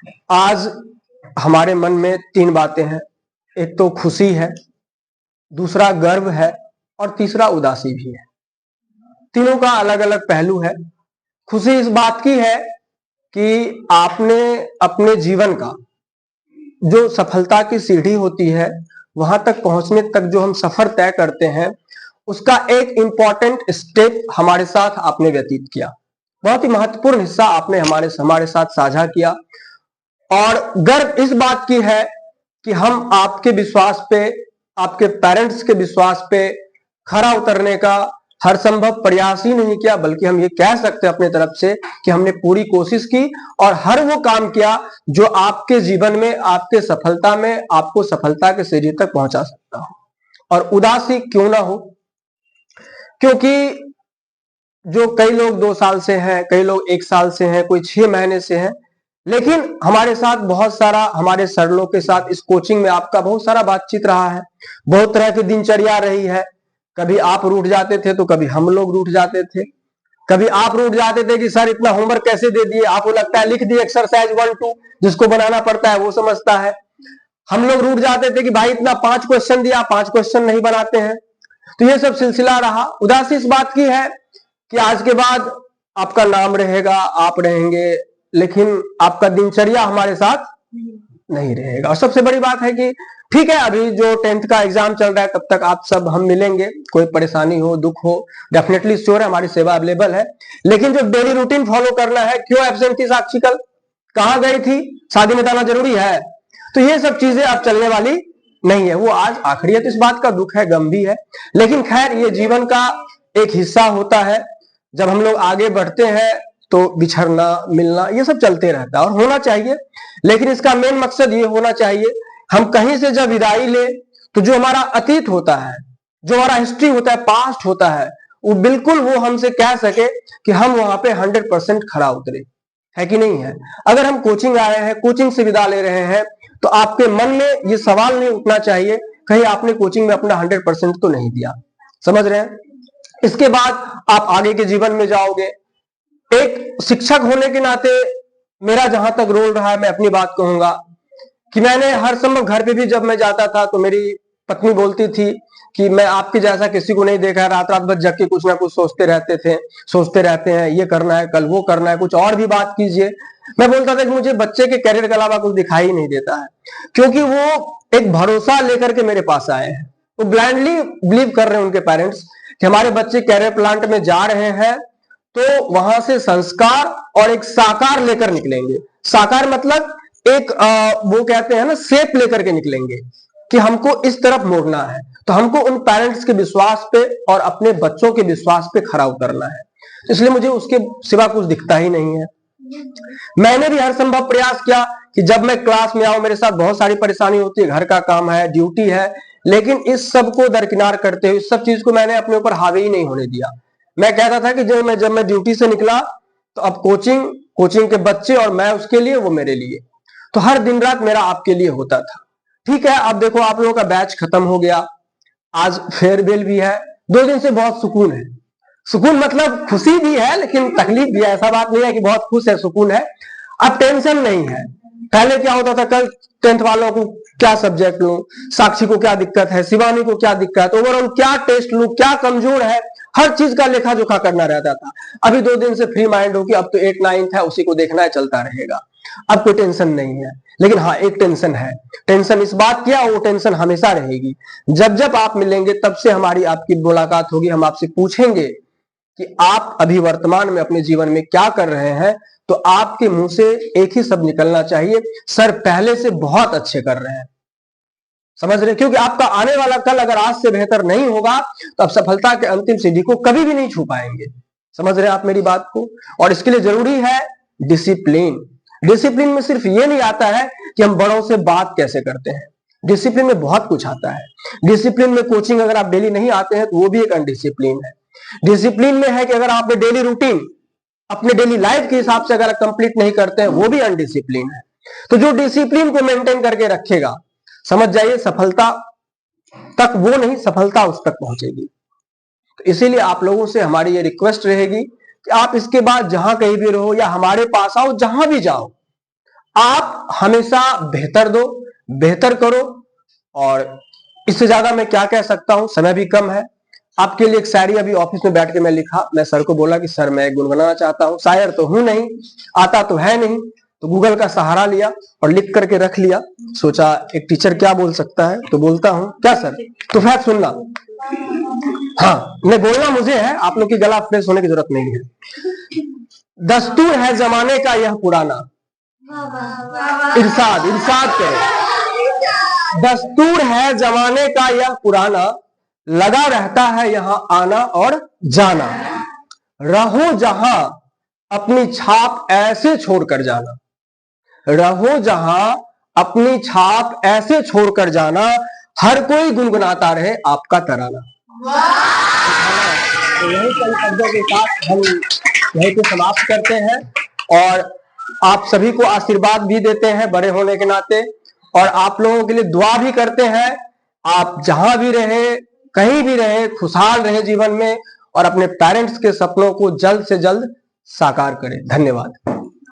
आज हमारे मन में तीन बातें हैं। एक तो खुशी है, दूसरा गर्व है और तीसरा उदासी भी है। तीनों का अलग अलग पहलू है। खुशी इस बात की है कि आपने अपने जीवन का जो सफलता की सीढ़ी होती है, वहां तक पहुंचने तक जो हम सफर तय करते हैं, उसका एक इंपॉर्टेंट स्टेप हमारे साथ आपने व्यतीत किया। बहुत ही महत्वपूर्ण हिस्सा आपने हमारे साथ साझा किया। और गर्व इस बात की है कि हम आपके विश्वास पे, आपके पेरेंट्स के विश्वास पे खरा उतरने का हर संभव प्रयास ही नहीं किया, बल्कि हम ये कह सकते हैं अपने तरफ से कि हमने पूरी कोशिश की और हर वो काम किया जो आपके जीवन में, आपके सफलता में, आपको सफलता के सीढ़ी तक पहुंचा सकता हो। और उदासी क्यों ना हो, क्योंकि जो कई लोग 2 साल से हैं, कई लोग 1 साल से हैं, कोई 6 महीने से हैं, लेकिन हमारे साथ बहुत सारा, हमारे सरलों के साथ इस कोचिंग में आपका बहुत सारा बातचीत रहा है, बहुत तरह की दिनचर्या रही है। कभी आप रूठ जाते थे तो कभी हम लोग रूठ जाते थे। कभी आप रूठ जाते थे कि सर इतना होमवर्क कैसे दे दिए, आपको लगता है लिख दिए एक्सरसाइज 1 2, जिसको बनाना पड़ता है वो समझता है। हम लोग रूठ जाते थे कि भाई इतना 5 क्वेश्चन दिया, 5 क्वेश्चन नहीं बनाते हैं। तो ये सब सिलसिला रहा। उदासी इस बात की है कि आज के बाद आपका नाम रहेगा, आप रहेंगे, लेकिन आपका दिनचर्या हमारे साथ नहीं रहेगा। और सबसे बड़ी बात है कि ठीक है, अभी जो 10th का एग्जाम चल रहा है, तब तक आप सब हम मिलेंगे, कोई परेशानी हो, दुख हो, डेफिनेटली श्योर है हमारी सेवा अवेलेबल है। लेकिन जो डेली रूटीन फॉलो करना है, क्यों एब्सेंट थी साक्षी कल, कहां गई थी, शादी में जाना जरूरी है, तो ये सब चीजें अब चलने वाली नहीं है। वो आज आखिरी है, तो इस बात का दुख है, गम भी है। लेकिन खैर, ये जीवन का एक हिस्सा होता है। जब हम लोग आगे बढ़ते हैं तो बिछड़ना, मिलना, ये सब चलते रहता है और होना चाहिए। लेकिन इसका मेन मकसद ये होना चाहिए, हम कहीं से जब विदाई ले तो जो हमारा अतीत होता है, जो हमारा हिस्ट्री होता है, पास्ट होता है, वो बिल्कुल वो हमसे कह सके कि हम वहां पे 100% खरा उतरे, है कि नहीं है। अगर हम कोचिंग आए हैं, कोचिंग से विदा ले रहे हैं, तो आपके मन में ये सवाल नहीं उठना चाहिए कहीं आपने कोचिंग में अपना 100% तो नहीं दिया। समझ रहे हैं। इसके बाद आप आगे के जीवन में जाओगे। एक शिक्षक होने के नाते मेरा जहां तक रोल रहा है, मैं अपनी बात कहूंगा कि मैंने हर संभव, घर पे भी जब मैं जाता था तो मेरी पत्नी बोलती थी कि मैं आपके जैसा किसी को नहीं देखा है, रात रात भर जग के कुछ ना कुछ सोचते रहते हैं, ये करना है, कल वो करना है, कुछ और भी बात कीजिए। मैं बोलता था कि मुझे बच्चे के कैरियर के अलावा कुछ दिखाई ही नहीं देता है, क्योंकि वो एक भरोसा लेकर के मेरे पास आए हैं। वो ब्लाइंडली बिलीव कर रहे हैं उनके पेरेंट्स कि हमारे बच्चे कैरियर प्लांट में जा रहे हैं तो वहां से संस्कार और एक साकार लेकर निकलेंगे। साकार मतलब एक वो कहते हैं ना, शेप लेकर के निकलेंगे कि हमको इस तरफ मोड़ना है। तो हमको उन पेरेंट्स के विश्वास पे और अपने बच्चों के विश्वास पे खरा उतरना है। इसलिए मुझे उसके सिवा कुछ दिखता ही नहीं है। मैंने भी हर संभव प्रयास किया कि जब मैं क्लास में आऊं, मेरे साथ बहुत सारी परेशानी होती है, घर का काम है, ड्यूटी है, लेकिन इस सब को दरकिनार करते हुए, इस सब चीज को मैंने अपने ऊपर हावी ही नहीं होने दिया। मैं कहता था कि जब मैं ड्यूटी से निकला तो अब कोचिंग के बच्चे और मैं उसके लिए, वो मेरे लिए, तो हर दिन रात मेरा आपके लिए होता था। ठीक है, अब देखो आप लोगों का बैच खत्म हो गया, आज फेयरवेल भी है, 2 दिन से बहुत सुकून है। सुकून मतलब खुशी भी है लेकिन तकलीफ भी है। ऐसा बात नहीं है कि बहुत खुश है, सुकून है। अब टेंशन नहीं है। पहले क्या होता था, कल 10th वालों को क्या सब्जेक्ट लूं, साक्षी को क्या दिक्कत है, शिवानी को क्या दिक्कत, ओवरऑल क्या टेस्ट लूं, क्या कमजोर है, हर चीज का लेखा जोखा करना रहता था। अभी 2 दिन से फ्री माइंड हो कि अब तो 8 9th है, उसी को देखना है, चलता रहेगा। अब कोई टेंशन नहीं है। लेकिन हाँ, एक टेंशन है। टेंशन इस बात की है, वो टेंशन हमेशा रहेगी। जब जब आप मिलेंगे तब से हमारी आपकी मुलाकात होगी, हम आपसे पूछेंगे कि आप अभी वर्तमान में अपने जीवन में क्या कर रहे हैं, तो आपके मुंह से एक ही शब्द निकलना चाहिए, सर पहले से बहुत अच्छे कर रहे हैं। समझ रहे, क्योंकि आपका आने वाला कल अगर आज से बेहतर नहीं होगा तो आप सफलता के अंतिम सीढ़ी को कभी भी नहीं छू पाएंगे। समझ रहे आप मेरी बात को। और इसके लिए जरूरी है डिसिप्लिन। डिसिप्लिन में सिर्फ ये नहीं आता है कि हम बड़ों से बात कैसे करते हैं, डिसिप्लिन में बहुत कुछ आता है। डिसिप्लिन में कोचिंग अगर आप डेली नहीं आते हैं तो वो भी एक अनडिसिप्लिन है। डिसिप्लिन में है कि अगर आपने डेली रूटीन अपने डेली लाइफ के हिसाब से अगर कंप्लीट नहीं करते हैं, वो भी अनडिसिप्लिन है। तो जो डिसिप्लिन को मेंटेन करके रखेगा, समझ जाइए सफलता तक वो नहीं, सफलता उस तक पहुंचेगी। तो इसीलिए आप लोगों से हमारी ये रिक्वेस्ट रहेगी कि आप इसके बाद जहां कहीं भी रहो या हमारे पास आओ, जहां भी जाओ, आप हमेशा बेहतर दो, बेहतर करो। और इससे ज्यादा मैं क्या कह सकता हूं, समय भी कम है। आपके लिए एक शायरी अभी ऑफिस में बैठ के मैं लिखा। मैं सर को बोला कि सर मैं गुनगुनाना चाहता हूं, शायर तो हूं नहीं, आता तो है नहीं, तो गूगल का सहारा लिया और लिख करके रख लिया। सोचा एक टीचर क्या बोल सकता है, तो बोलता हूं। क्या सर? तो फिर सुनना। हाँ, मैं बोलना मुझे है, आप लोग की गला फ्रेश होने की जरूरत नहीं है। दस्तूर है जमाने का यह पुराना, इरशाद इरशाद करें। दस्तूर है जमाने का यह पुराना, लगा रहता है यहां आना और जाना। रहो जहां अपनी छाप ऐसे छोड़कर जाना, रहो जहां अपनी छाप ऐसे छोड़कर जाना, हर कोई गुनगुनाता रहे आपका तराना। तो यही कई शब्दों के साथ हम यहीं पे समाप्त करते हैं और आप सभी को आशीर्वाद भी देते हैं बड़े होने के नाते, और आप लोगों के लिए दुआ भी करते हैं। आप जहां भी रहे, कहीं भी रहे, खुशहाल रहे जीवन में और अपने पेरेंट्स के सपनों को जल्द से जल्द साकार करें। धन्यवाद।